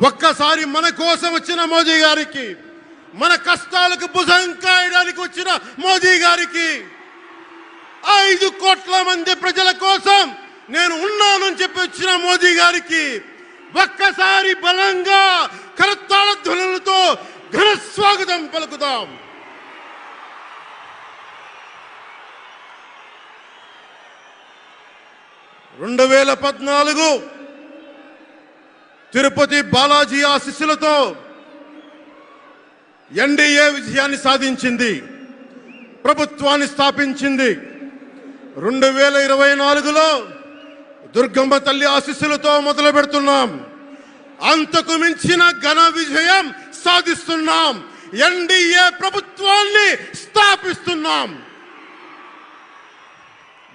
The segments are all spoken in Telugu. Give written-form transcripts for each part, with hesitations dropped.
ఒక్కసారి మన కోసం వచ్చిన మోదీ గారికి, మన కష్టాలకు భుజం కాయడానికి వచ్చిన మోదీ గారికి, 5 కోట్ల మంది ప్రజల కోసం నేను ఉన్నానని చెప్పి వచ్చిన మోదీ గారికి ఒక్కసారి బలంగా కరతాళ ధ్వనులతో ఘన స్వాగతం పలుకుదాం. తిరుపతి బాలాజీ ఆశీస్సులతో ఎన్డీఏ విజయాన్ని సాధించింది, ప్రభుత్వాన్ని స్థాపించింది. 2024లో దుర్గమ్మ తల్లి ఆశీస్సులతో మొదలు పెడుతున్నాం. అంతకు మించిన ఘన విజయం సాధిస్తున్నాం. ఎన్డీఏ ప్రభుత్వాన్ని స్థాపిస్తున్నాం.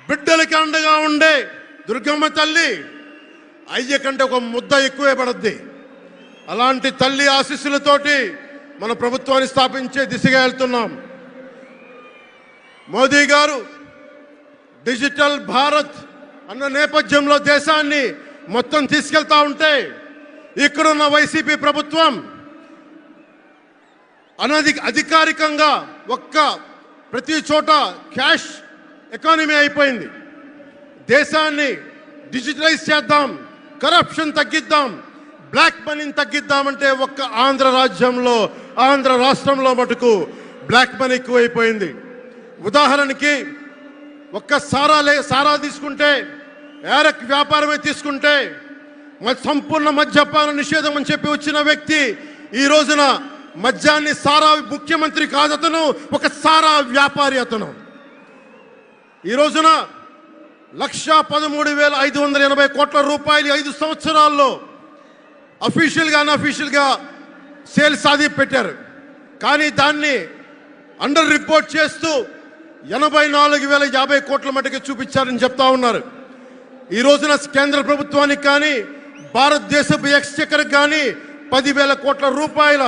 బిడ్డలకి అండగా ఉండే దుర్గమ్మ తల్లి అయ్య కంటే ఒక ముద్ద ఎక్కువే పడద్ది. అలాంటి తల్లి ఆశీస్సులతోటి మన ప్రభుత్వాన్ని స్థాపించే దిశగా వెళ్తున్నాం. మోదీ గారు డిజిటల్ భారత్ అన్న నేపథ్యంలో దేశాన్ని మొత్తం తీసుకెళ్తా ఉంటే ఇక్కడున్న వైసీపీ ప్రభుత్వం అధికారికంగా ప్రతి చోట క్యాష్ ఎకానమీ అయిపోయింది. దేశాన్ని డిజిటలైజ్ చేద్దాం, కరప్షన్ తగ్గిద్దాం, బ్లాక్ మనీని తగ్గిద్దామంటే ఆంధ్ర రాష్ట్రంలో మటుకు బ్లాక్ మనీ ఎక్కువైపోయింది. ఉదాహరణకి సారా తీసుకుంటే, ఏరక్ వ్యాపారమే తీసుకుంటే సంపూర్ణ మద్యపాన నిషేధం అని చెప్పి వచ్చిన వ్యక్తి ఈ రోజున మద్యాన్ని ముఖ్యమంత్రి కాదు, అతను ఒక సారా వ్యాపారి. అతను ఈ రోజున 1,13,580 కోట్ల రూపాయలు 5 సంవత్సరాల్లో అఫీషియల్గా అన్అఫీషియల్గా సేల్స్ అది పెట్టారు. కానీ దాన్ని అండర్ రిపోర్ట్ చేస్తూ 84,050 కోట్ల మటుకు చూపించారని చెప్తా ఉన్నారు. ఈ రోజున కేంద్ర ప్రభుత్వానికి కానీ భారతదేశపు ఎక్స్చెక్కర్ కానీ 10,000 కోట్ల రూపాయల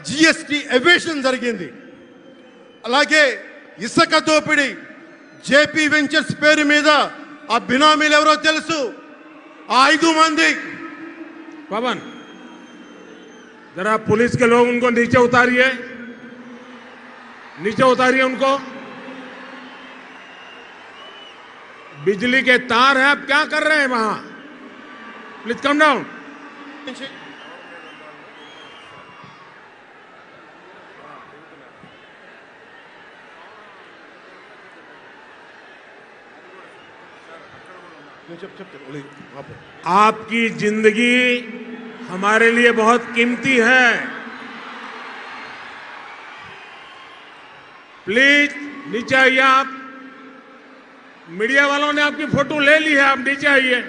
జిఎస్టి ఎవేషన్ జరిగింది. అలాగే ఇసుక దోపిడీ, జేపీ వెంచర్స్ పేరు మీద ఆ బినామీలు ఎవరో తెలుసు. ఆ 5 మంది पवन जरा पुलिस के लोग उनको नीचे उतारिए उनको. बिजली के तार है, आप क्या कर रहे हैं वहां? Please come down. आपकी जिंदगी हमारे लिए बहुत कीमती है. प्लीज नीचे आइए. आप मीडिया वालों ने आपकी फोटो ले ली है, आप नीचे आइए.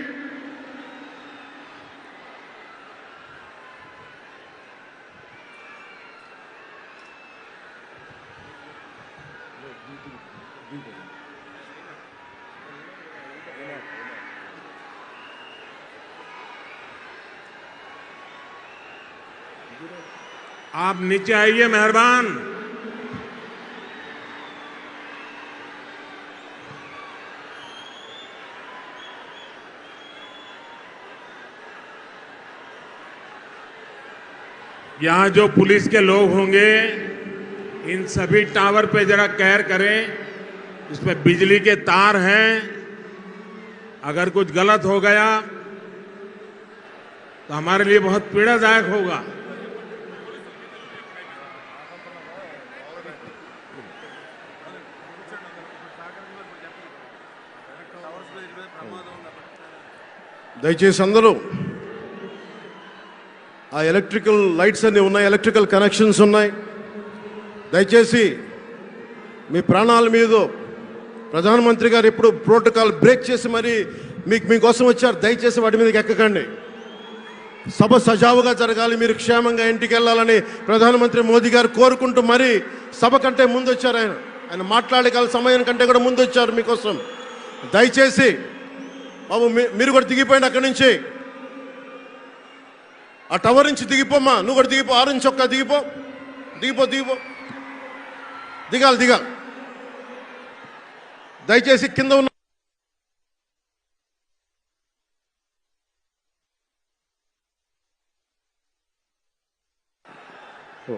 आप नीचे आइए, मेहरबान. यहां जो पुलिस के लोग होंगे इन सभी टावर पे जरा केयर करें. इसमें बिजली के तार हैं, अगर कुछ गलत हो गया तो हमारे लिए बहुत पीड़ादायक होगा. దయచేసి అందరూ ఆ ఎలక్ట్రికల్ లైట్స్ అన్నీ ఉన్నాయి, ఎలక్ట్రికల్ కనెక్షన్స్ ఉన్నాయి. దయచేసి మీ ప్రాణాల మీద ప్రధానమంత్రి గారు ఎప్పుడు ప్రోటోకాల్ బ్రేక్ చేసి మరి మీకోసం వచ్చారు. దయచేసి వాటి మీదకి ఎక్కకండి. సభ సజావుగా జరగాలి, మీరు క్షేమంగా ఇంటికి వెళ్ళాలని ప్రధానమంత్రి మోదీ గారు కోరుకుంటూ మరి సభ కంటే ముందు వచ్చారు. ఆయన మాట్లాడగల సమయం కంటే కూడా ముందు వచ్చారు మీకోసం. దయచేసి బాబు మీరు కూడా దిగిపోయింది అక్కడి నుంచి, ఆ టవర్ నుంచి దిగిపోమ్మా. నువ్వు కూడా దిగిపో, ఆరెంజ్ చొక్కా దిగిపో. దిగాలి. దయచేసి కింద ఉన్న हो